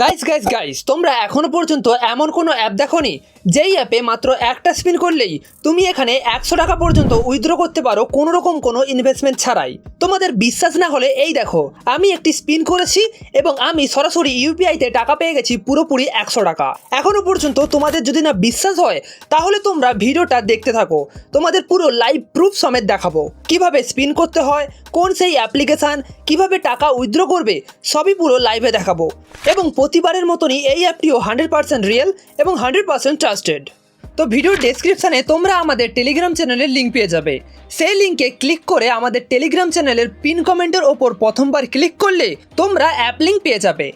Guys guys guys তোমরা এখনো পর্যন্ত এমন কোনো অ্যাপ দেখোনি যেই অ্যাপে মাত্র একটা স্পিন করলেই তুমি এখানে 100 টাকা পর্যন্ত উইথড্র করতে পারো কোনো রকম কোনো ইনভেস্টমেন্ট ছাড়াই। তোমাদের বিশ্বাস না হলে এই দেখো, আমি একটি স্পিন করেছি এবং আমি সরাসরি ইউপিআইতে টাকা পেয়ে গেছি পুরোপুরি 100 টাকা। এখনো পর্যন্ত তোমাদের যদি না বিশ্বাস হয় তাহলে তোমরা ভিডিওটা দেখতে থাকো, তোমাদের পুরো লাইভ প্রুফ সমেত দেখাবো কিভাবে স্পিন করতে হয়, কোন সেই অ্যাপ্লিকেশান, কিভাবে টাকা উইথড্র করবে, সবই পুরো লাইভে দেখাবো। এবং প্রতিবারের মতনই এই অ্যাপটিও 100% রিয়েল এবং 100% ট্রাস্টেড। তো ভিডিওর ডেসক্রিপশানে তোমরা আমাদের টেলিগ্রাম চ্যানেলের লিঙ্ক পেয়ে যাবে। সেই লিঙ্কে ক্লিক করে আমাদের টেলিগ্রাম চ্যানেলের পিন কমেন্টের ওপর প্রথমবার ক্লিক করলে তোমরা অ্যাপ লিঙ্ক পেয়ে যাবে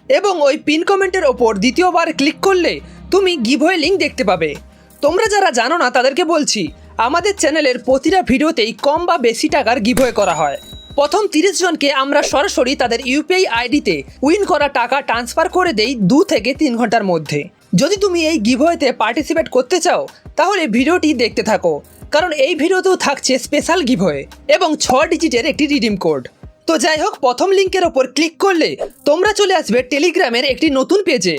এবং ওই পিন কমেন্টের ওপর দ্বিতীয়বার ক্লিক করলে তুমি গিভওয়ে লিঙ্ক দেখতে পাবে। তোমরা যারা জানো না তাদেরকে বলছি, আমাদের চ্যানেলের প্রতিটা ভিডিওতেই কম বা বেশি টাকার গিভওয়ে করা হয়। প্রথম 30 জনকে আমরা সরাসরি তাদের ইউপিআই আইডিতে উইন করা টাকা ট্রান্সফার করে দেই 2 থেকে 3 ঘন্টার মধ্যে। যদি তুমি এই গিভওয়েতে পার্টিসিপেট করতে চাও তাহলে ভিডিওটি দেখতে থাকো, কারণ এই ভিডিওতেও থাকছে স্পেশাল গিভওয়ে এবং 6 ডিজিটের একটি রিডিম কোড। তো যাই হোক, প্রথম লিঙ্কের ওপর ক্লিক করলে তোমরা চলে আসবে টেলিগ্রামের একটি নতুন পেজে।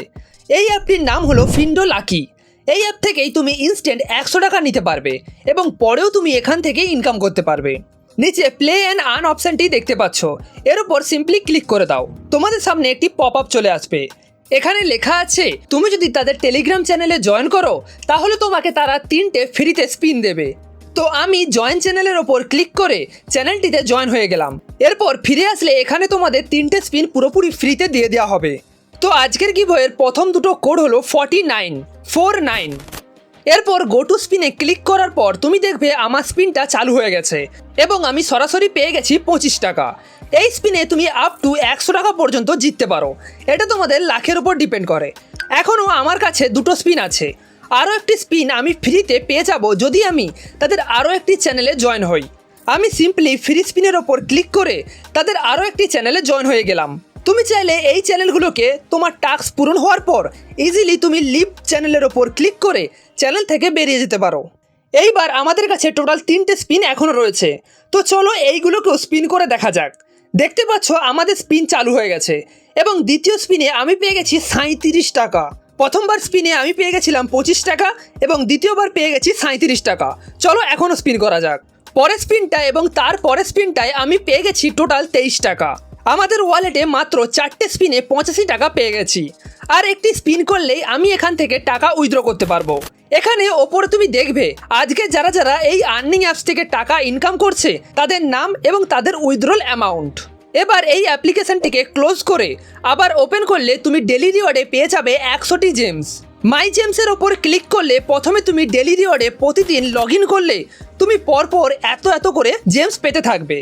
এই অ্যাপটির নাম হলো ফিন্ডো লাকি। এই অ্যাপ থেকেই তুমি ইনস্ট্যান্ট 100 টাকা নিতে পারবে এবং পরেও তুমি এখান থেকে ইনকাম করতে পারবে। নিচে প্লে অ্যান্ড আর্ন অপশানটি দেখতে পাচ্ছ, এর উপর সিম্পলি ক্লিক করে দাও। তোমাদের সামনে একটি পপ আপ চলে আসবে। এখানে লেখা আছে তুমি যদি তাদের টেলিগ্রাম চ্যানেলে জয়েন করো তাহলে তোমাকে তারা 3টে ফ্রিতে স্পিন দেবে। তো আমি জয়েন চ্যানেলের ওপর ক্লিক করে চ্যানেলটিতে জয়েন হয়ে গেলাম। এরপর ফিরে আসলে এখানে তোমাদের 3টে স্পিন পুরোপুরি ফ্রিতে দিয়ে দেওয়া হবে। তো আজকের গিভওয়ের প্রথম দুটো কোড হলো 4949। এরপর গো টু স্পিনে ক্লিক করার পর তুমি দেখবে আমার স্পিনটা চালু হয়ে গেছে এবং আমি সরাসরি পেয়ে গেছি 25 টাকা। এই স্পিনে তুমি আপ টু 100 টাকা পর্যন্ত জিততে পারো, এটা তোমাদের লাখের উপর ডিপেন্ড করে। এখনও আমার কাছে দুটো স্পিন আছে, আরও একটি স্পিন আমি ফ্রিতে পেয়ে যাব যদি আমি তাদের আরও একটি চ্যানেলে জয়েন হই। আমি সিম্পলি ফ্রি স্পিনের ওপর ক্লিক করে তাদের আরও একটি চ্যানেলে জয়েন হয়ে গেলাম। তুমি চাইলে এই চ্যানেলগুলোকে তোমার টাস্ক পূরণ হওয়ার পর ইজিলি তুমি লিভ চ্যানেলের ওপর ক্লিক করে চ্যানেল থেকে বেরিয়ে যেতে পারো। এইবার আমাদের কাছে টোটাল 3টে স্পিন এখনও রয়েছে, তো চলো এইগুলোকেও স্পিন করে দেখা যাক। দেখতে পাচ্ছ আমাদের স্পিন চালু হয়ে গেছে এবং দ্বিতীয় স্পিনে আমি পেয়ে গেছি 37 টাকা। প্রথমবার স্পিনে আমি পেয়ে গেছিলাম 25 টাকা এবং দ্বিতীয়বার পেয়ে গেছি 37 টাকা। চলো এখনও স্পিন করা যাক। পরের স্পিনটায় এবং তার পরের স্পিনটায় আমি পেয়ে গেছি টোটাল 23 টাকা। আমাদের ওয়ালেটে মাত্র 4টে স্পিনে 85 টাকা পেয়ে গেছি। আর একটি স্পিন করলেই আমি এখান থেকে টাকা উইথড্র করতে পারবো। এখানে ওপরে তুমি দেখবে আজকে যারা যারা এই আর্নিং অ্যাপস থেকে টাকা ইনকাম করছে তাদের নাম এবং তাদের উইথড্রল অ্যামাউন্ট। এবার এই অ্যাপ্লিকেশনটিকে ক্লোজ করে আবার ওপেন করলে তুমি ডেলি রিওয়ার্ডে পেয়ে যাবে 100টি জেমস। মাই জেমসের ওপর ক্লিক করলে প্রথমে তুমি ডেলি রিওয়ার্ডে প্রতিদিন লগ ইন করলে তুমি পরপর এত করে জেমস পেতে থাকবে।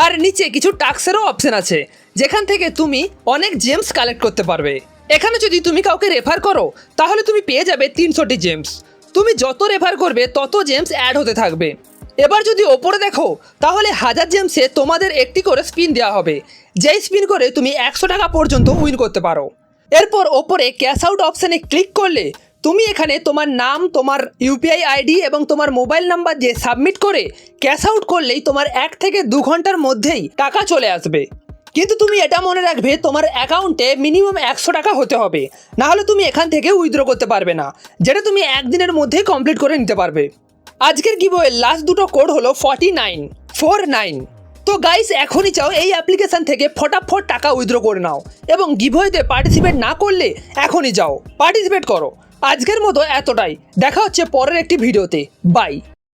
আর নিচে কিছু টাস্কেরও অপশন আছে যেখান থেকে তুমি অনেক জেমস কালেক্ট করতে পারবে। এখানে যদি তুমি কাউকে রেফার করো তাহলে তুমি পেয়ে যাবে 300টি জেমস। তুমি যত রেফার করবে তত জেমস অ্যাড হতে থাকবে। এবার যদি ওপরে দেখো তাহলে 1000 জেমসে তোমাদের একটি করে স্পিন দেওয়া হবে, যেই স্পিন করে তুমি 100 টাকা পর্যন্ত উইন করতে পারো। এরপর ওপরে ক্যাশ আউট অপশানে ক্লিক করলে তুমি এখানে তোমার নাম, তোমার ইউপিআই আইডি এবং তোমার মোবাইল নাম্বার দিয়ে সাবমিট করে ক্যাশ আউট করলেই তোমার 1 থেকে 2 ঘন্টার মধ্যেই টাকা চলে আসবে। কিন্তু তুমি এটা মনে রাখবে তোমার অ্যাকাউন্টে মিনিমাম 100 টাকা হতে হবে, নাহলে তুমি এখান থেকে উইথড্র করতে পারবে না, যেটা তুমি একদিনের মধ্যেই কমপ্লিট করে নিতে পারবে। আজকের গিভওয়ের লাস্ট দুটো কোড হলো 4949। তো গাইস, এখনই চাও এই অ্যাপ্লিকেশান থেকে ফটাফট টাকা উইথড্র করে নাও এবং গিভওয়েতে পার্টিসিপেট না করলে এখনই যাও পার্টিসিপেট করো। আজকের মতো এতটাই, দেখা হচ্ছে পরের একটি ভিডিওতে। বাই।